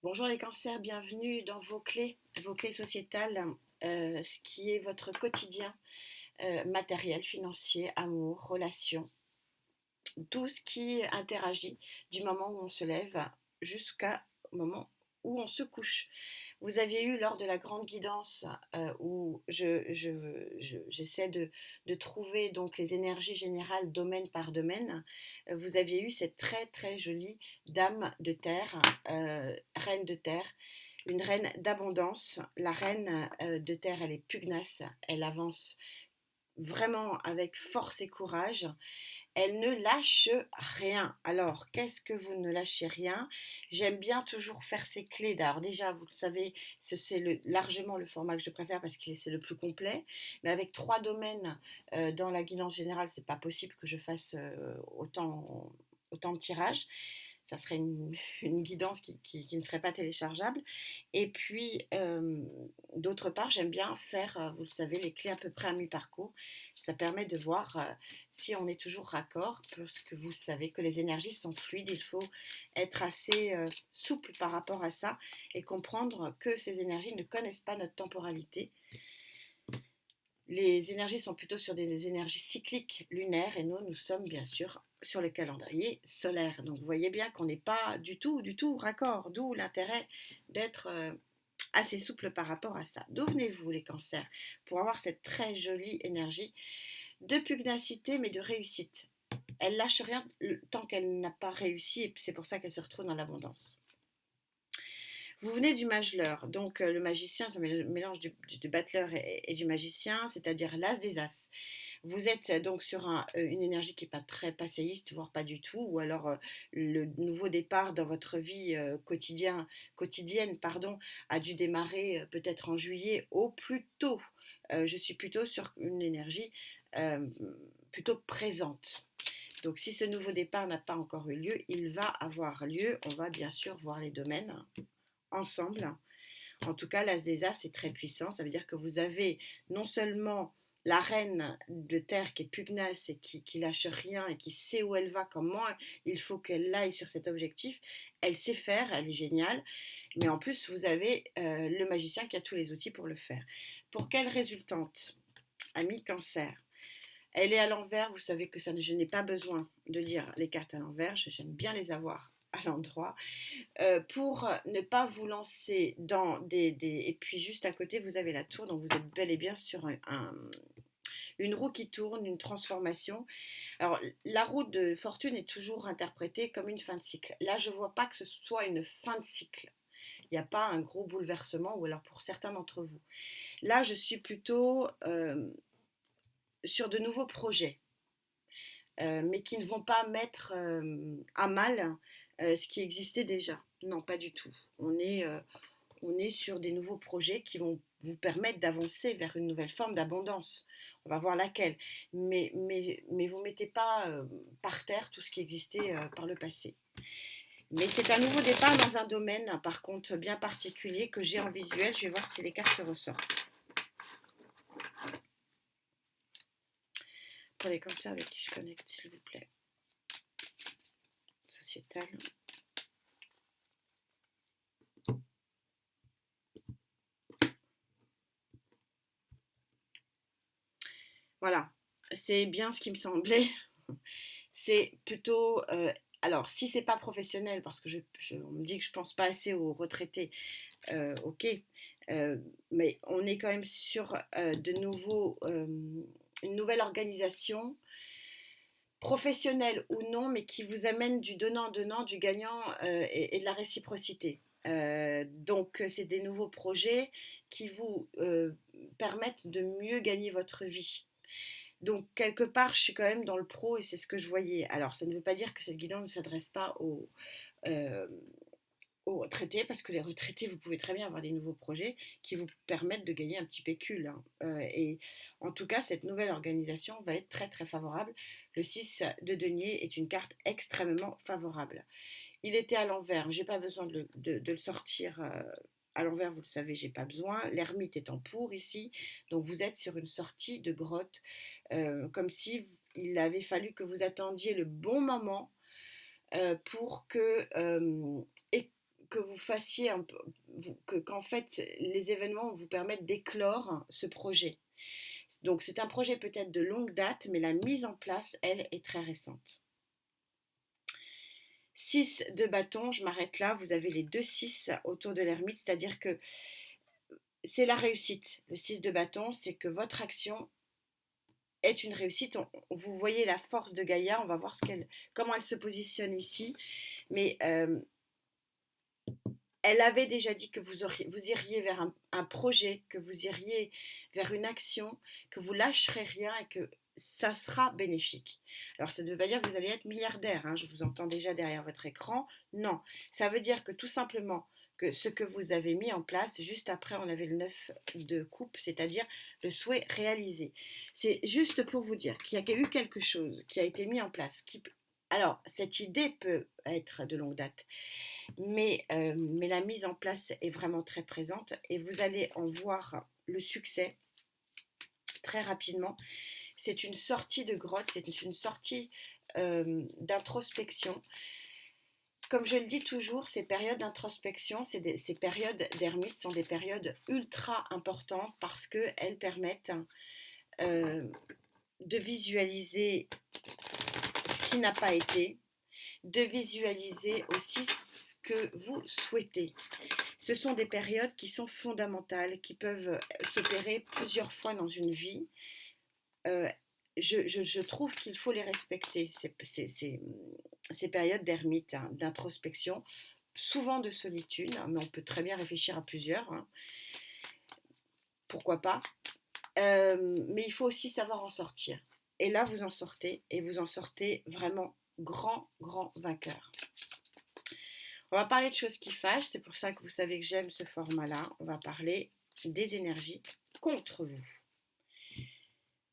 Bonjour les cancers, bienvenue dans vos clés sociétales, ce qui est votre quotidien matériel, financier, amour, relation, tout ce qui interagit du moment où on se lève jusqu'au moment où on se couche. Vous aviez eu lors de la grande guidance où j'essaie de trouver donc les énergies générales domaine par domaine, vous aviez eu cette très très jolie dame de terre, reine de terre, une reine d'abondance. La reine de terre, elle est pugnace, elle avance vraiment avec force et courage. Elle ne lâche rien. Alors, qu'est-ce que vous ne lâchez rien? J'aime bien toujours faire ces clés. Alors déjà, vous le savez, c'est largement le format que je préfère parce que c'est le plus complet. Mais avec 3 domaines dans la guidance générale, c'est pas possible que je fasse autant de tirages. Ça serait une guidance qui ne serait pas téléchargeable. Et puis, d'autre part, j'aime bien faire, vous le savez, les clés à peu près à mi-parcours. Ça permet de voir si on est toujours raccord, parce que vous savez que les énergies sont fluides, il faut être assez souple par rapport à ça et comprendre que ces énergies ne connaissent pas notre temporalité. Les énergies sont plutôt sur des énergies cycliques lunaires et nous sommes bien sûr sur le calendrier solaire. Donc vous voyez bien qu'on n'est pas du tout raccord, d'où l'intérêt d'être assez souple par rapport à ça. D'où venez-vous les cancers? Pour avoir cette très jolie énergie de pugnacité mais de réussite. Elle lâche rien tant qu'elle n'a pas réussi et c'est pour ça qu'elle se retrouve dans l'abondance. Vous venez du Majeur, donc le magicien, c'est un mélange du battleur et du magicien, c'est-à-dire l'as des as. Vous êtes donc sur une énergie qui n'est pas très passéiste, voire pas du tout, ou alors le nouveau départ dans votre vie quotidienne a dû démarrer peut-être en juillet au plus tôt. Je suis plutôt sur une énergie euh, plutôt présente. Donc si ce nouveau départ n'a pas encore eu lieu, il va avoir lieu. On va bien sûr voir les domaines ensemble. En tout cas, l'as des as est très puissant. Ça veut dire que vous avez non seulement la reine de terre qui est pugnace et qui lâche rien et qui sait où elle va, comment il faut qu'elle aille sur cet objectif. Elle sait faire, elle est géniale. Mais en plus, vous avez le magicien qui a tous les outils pour le faire. Pour quelle résultante? Ami Cancer. Elle est à l'envers, vous savez que je n'ai pas besoin de lire les cartes à l'envers, j'aime bien les avoir à l'endroit. Pour ne pas vous lancer dans Et puis juste à côté, vous avez la tour, donc vous êtes bel et bien sur une roue qui tourne, une transformation. Alors, la roue de fortune est toujours interprétée comme une fin de cycle. Là, je ne vois pas que ce soit une fin de cycle. Il n'y a pas un gros bouleversement, ou alors pour certains d'entre vous. Là, je suis plutôt sur de nouveaux projets, mais qui ne vont pas mettre à mal ce qui existait déjà. Non, pas du tout. On est sur des nouveaux projets qui vont vous permettre d'avancer vers une nouvelle forme d'abondance. On va voir laquelle. Mais vous ne mettez pas par terre tout ce qui existait par le passé. Mais c'est un nouveau départ dans un domaine, par contre, bien particulier que j'ai en visuel. Je vais voir si les cartes ressortent. Pour les cancers avec qui je connecte, s'il vous plaît. Sociétal. Voilà, c'est bien ce qui me semblait. C'est plutôt alors, si c'est pas professionnel, parce que on me dit que je pense pas assez aux retraités, ok, mais on est quand même sur une nouvelle organisation, professionnelle ou non, mais qui vous amène du donnant-donnant, du gagnant et de la réciprocité. Donc, c'est des nouveaux projets qui vous permettent de mieux gagner votre vie. Donc, quelque part, je suis quand même dans le pro et c'est ce que je voyais. Alors, ça ne veut pas dire que cette guidance ne s'adresse pas euh, aux retraités, parce que les retraités, vous pouvez très bien avoir des nouveaux projets qui vous permettent de gagner un petit pécule, hein. Et en tout cas, cette nouvelle organisation va être très très favorable. Le 6 de denier est une carte extrêmement favorable. Il était à l'envers, j'ai pas besoin de le sortir à l'envers, vous le savez, j'ai pas besoin. L'ermite est en pour ici, donc vous êtes sur une sortie de grotte, comme si il avait fallu que vous attendiez le bon moment pour et que vous fassiez un peu, qu'en fait les événements vous permettent d'éclore ce projet. Donc c'est un projet peut-être de longue date, mais la mise en place, elle, est très récente. 6 de bâton, je m'arrête là, vous avez les deux 6 autour de l'ermite, c'est-à-dire que c'est la réussite. Le 6 de bâton, c'est que votre action est une réussite. Vous voyez la force de Gaïa, on va voir comment elle se positionne ici. Mais elle avait déjà dit que vous iriez vers un projet, que vous iriez vers une action, que vous lâcherez rien et que ça sera bénéfique. Alors ça ne veut pas dire que vous allez être milliardaire, hein, je vous entends déjà derrière votre écran. Non, ça veut dire que tout simplement que ce que vous avez mis en place, juste après on avait le 9 de coupe, c'est-à-dire le souhait réalisé. C'est juste pour vous dire qu'il y a eu quelque chose qui a été mis en place. Alors, cette idée peut être de longue date, mais la mise en place est vraiment très présente et vous allez en voir le succès très rapidement. C'est une sortie de grotte, c'est une sortie d'introspection. Comme je le dis toujours, ces périodes d'introspection, ces périodes d'ermite sont des périodes ultra importantes parce qu'elles permettent de visualiser ce qui n'a pas été, de visualiser aussi ce que vous souhaitez. Ce sont des périodes qui sont fondamentales, qui peuvent s'opérer plusieurs fois dans une vie. Je trouve qu'il faut les respecter, ces périodes d'ermite, hein, d'introspection, souvent de solitude, mais on peut très bien réfléchir à plusieurs, hein. Pourquoi pas, mais il faut aussi savoir en sortir. Et là, vous en sortez, et vous en sortez vraiment grand vainqueur. On va parler de choses qui fâchent, c'est pour ça que vous savez que j'aime ce format-là. On va parler des énergies contre vous.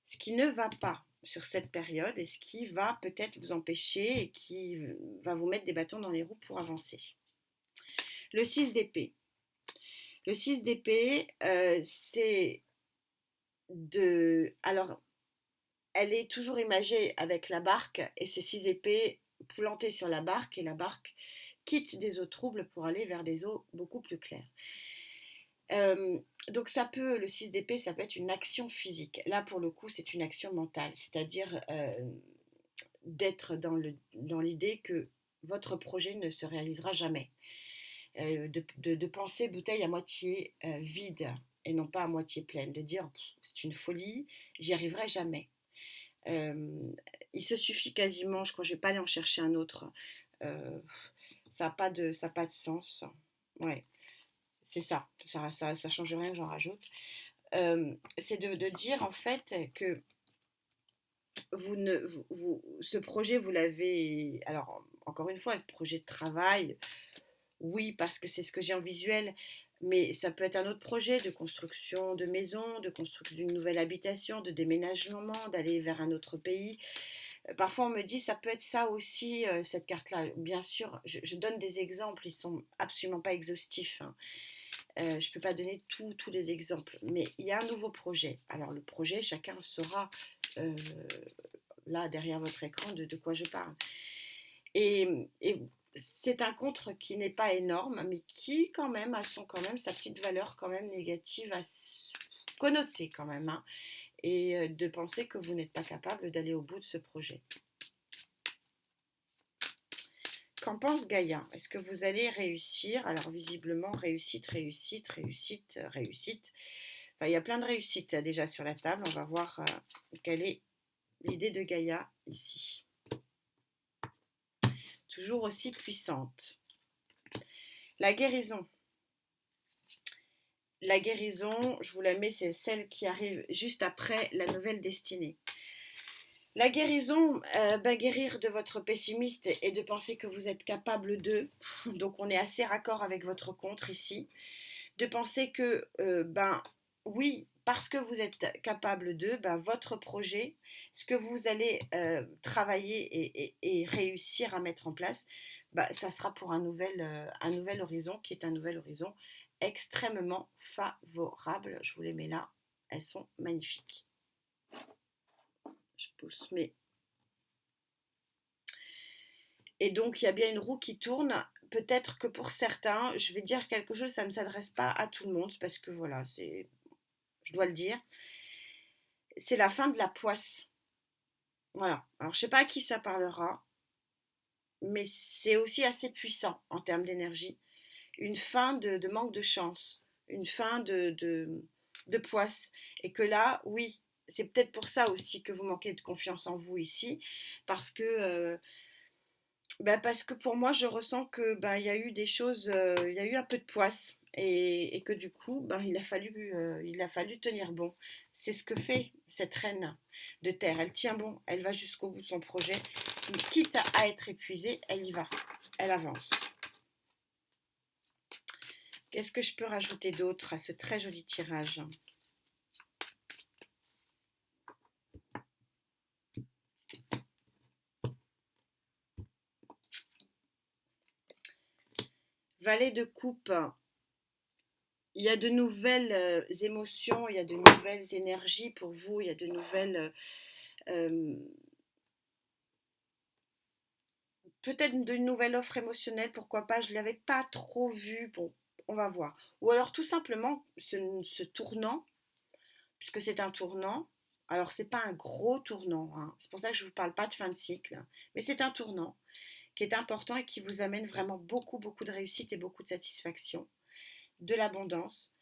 Ce qui ne va pas sur cette période et ce qui va peut-être vous empêcher et qui va vous mettre des bâtons dans les roues pour avancer. Le 6 d'épée. Le 6 d'épée, c'est de... Alors, elle est toujours imagée avec la barque et ces 6 épées plantées sur la barque et la barque quitte des eaux troubles pour aller vers des eaux beaucoup plus claires. Donc le 6 d'épée, ça peut être une action physique. Là, pour le coup, c'est une action mentale, c'est-à-dire d'être dans l'idée que votre projet ne se réalisera jamais. De penser bouteille à moitié vide et non pas à moitié pleine, de dire c'est une folie, j'y arriverai jamais. Il se suffit quasiment, je crois que je ne vais pas aller en chercher un autre, ça n'a pas de sens. Ouais, c'est ça change rien que j'en rajoute. C'est de dire en fait que ce projet, vous l'avez... Alors, encore une fois, ce projet de travail, oui, parce que c'est ce que j'ai en visuel, mais ça peut être un autre projet de construction de maison, de construction d'une nouvelle habitation, de déménagement, d'aller vers un autre pays. Parfois, on me dit, ça peut être ça aussi, cette carte-là. Bien sûr, je donne des exemples, ils ne sont absolument pas exhaustifs, hein. Je ne peux pas donner tous les exemples, mais il y a un nouveau projet. Alors, le projet, chacun saura, là, derrière votre écran, de quoi je parle. Et c'est un contre qui n'est pas énorme, mais qui, quand même, a quand même sa petite valeur quand même négative à connoter, quand même, hein, et de penser que vous n'êtes pas capable d'aller au bout de ce projet. Qu'en pense Gaïa? Est-ce que vous allez réussir? Alors visiblement, réussite. Enfin, il y a plein de réussites déjà sur la table. On va voir quelle est l'idée de Gaïa ici. Toujours aussi puissante. La guérison. La guérison, je vous la mets, c'est celle qui arrive juste après la nouvelle destinée. La guérison, guérir de votre pessimiste et de penser que vous êtes capable de, donc on est assez raccord avec votre contre ici, de penser que, oui, parce que vous êtes capable de, votre projet, ce que vous allez travailler et réussir à mettre en place, ça sera pour un nouvel horizon qui est un nouvel horizon extrêmement favorable. Je vous les mets là, elles sont magnifiques. Je pousse, mais... Et donc, il y a bien une roue qui tourne peut-être que pour certains, je vais dire quelque chose, ça ne s'adresse pas à tout le monde, parce que voilà, je dois le dire, c'est la fin de la poisse. Voilà. Alors, je ne sais pas à qui ça parlera, mais c'est aussi assez puissant en termes d'énergie. Une fin de manque de chance, une fin de poisse. Et que là, oui, c'est peut-être pour ça aussi que vous manquez de confiance en vous ici, parce que, parce que pour moi, je ressens que il y a eu des choses, il y a eu un peu de poisse. Et que du coup, il a fallu tenir bon. C'est ce que fait cette reine de terre. Elle tient bon, elle va jusqu'au bout de son projet. Quitte à être épuisée, elle y va, elle avance. Qu'est-ce que je peux rajouter d'autre à ce très joli tirage? Valet de coupe, il y a de nouvelles émotions, il y a de nouvelles énergies pour vous, il y a de nouvelles... euh, peut-être de nouvelles offres émotionnelles, pourquoi pas, je ne l'avais pas trop vu, bon, on va voir. Ou alors tout simplement, ce tournant, puisque c'est un tournant, alors c'est pas un gros tournant, hein, c'est pour ça que je ne vous parle pas de fin de cycle, mais c'est un tournant qui est important et qui vous amène vraiment beaucoup, beaucoup de réussite et beaucoup de satisfaction, de l'abondance.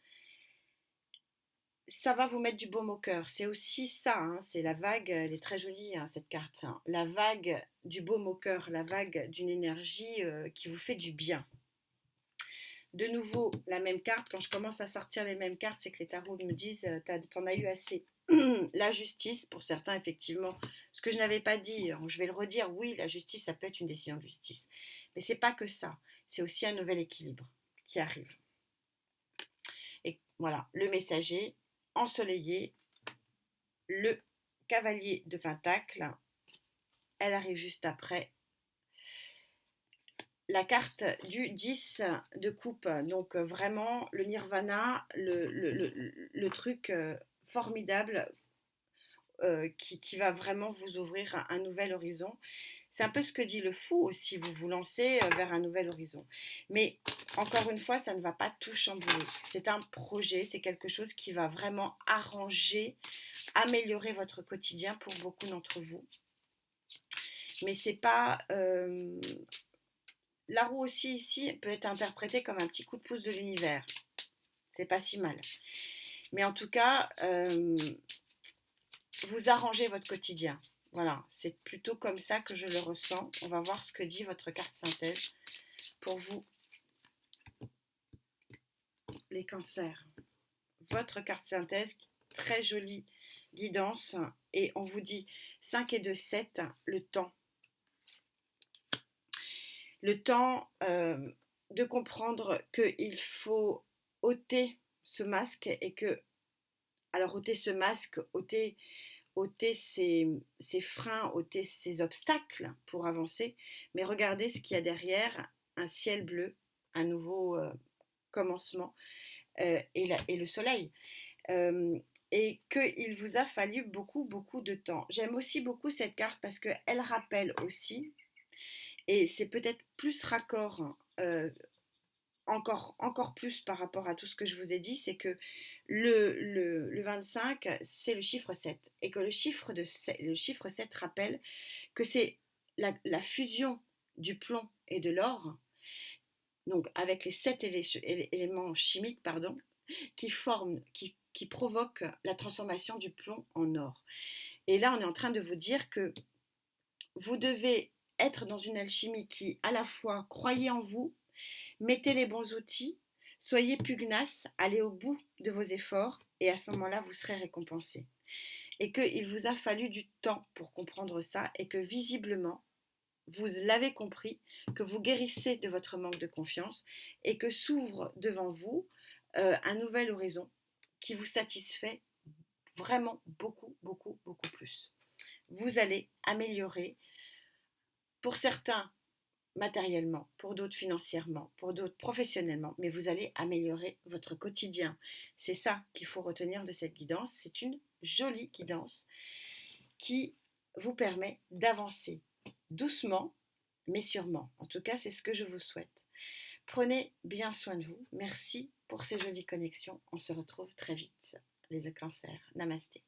Ça va vous mettre du baume au cœur. C'est aussi ça, hein, c'est la vague, elle est très jolie, hein, cette carte, hein. La vague du baume au cœur, la vague d'une énergie qui vous fait du bien. De nouveau, la même carte, quand je commence à sortir les mêmes cartes, c'est que les tarots me disent t'en as eu assez. La justice, pour certains, effectivement, ce que je n'avais pas dit, je vais le redire, oui, la justice, ça peut être une décision de justice. Mais c'est pas que ça, c'est aussi un nouvel équilibre qui arrive. Et voilà, le messager, ensoleillé, le cavalier de Pentacle, elle arrive juste après. La carte du 10 de coupe, donc vraiment le nirvana, le truc formidable qui va vraiment vous ouvrir un nouvel horizon. C'est un peu ce que dit le fou aussi, vous vous lancez vers un nouvel horizon. Mais encore une fois, ça ne va pas tout chambouler. C'est un projet, c'est quelque chose qui va vraiment arranger, améliorer votre quotidien pour beaucoup d'entre vous. Mais c'est pas... la roue aussi ici peut être interprétée comme un petit coup de pouce de l'univers. C'est pas si mal. Mais en tout cas, vous arrangez votre quotidien. Voilà, c'est plutôt comme ça que je le ressens. On va voir ce que dit votre carte synthèse pour vous, les cancers. Votre carte synthèse, très jolie guidance. Et on vous dit 5 et 2, 7, le temps. Le temps de comprendre qu'il faut ôter ce masque et que, alors ôter ce masque, ôter ces freins, ôter ces obstacles pour avancer, mais regardez ce qu'il y a derrière, un ciel bleu, un nouveau commencement et le soleil. Et qu'il vous a fallu beaucoup, beaucoup de temps. J'aime aussi beaucoup cette carte parce qu'elle rappelle aussi, et c'est peut-être plus raccord encore plus par rapport à tout ce que je vous ai dit, c'est que le 25, c'est le chiffre 7. Et que le chiffre 7 rappelle que c'est la fusion du plomb et de l'or, donc avec les 7 éléments chimiques, pardon, qui provoquent la transformation du plomb en or. Et là, on est en train de vous dire que vous devez être dans une alchimie qui, à la fois, croyez en vous, mettez les bons outils, soyez pugnace, allez au bout de vos efforts et à ce moment-là, vous serez récompensé. Et qu'il vous a fallu du temps pour comprendre ça et que visiblement, vous l'avez compris, que vous guérissez de votre manque de confiance et que s'ouvre devant vous un nouvel horizon qui vous satisfait vraiment beaucoup, beaucoup, beaucoup plus. Vous allez améliorer, pour certains, matériellement, pour d'autres financièrement, pour d'autres professionnellement, mais vous allez améliorer votre quotidien. C'est ça qu'il faut retenir de cette guidance. C'est une jolie guidance qui vous permet d'avancer doucement, mais sûrement. En tout cas, c'est ce que je vous souhaite. Prenez bien soin de vous. Merci pour ces jolies connexions. On se retrouve très vite, les cancers. Namasté.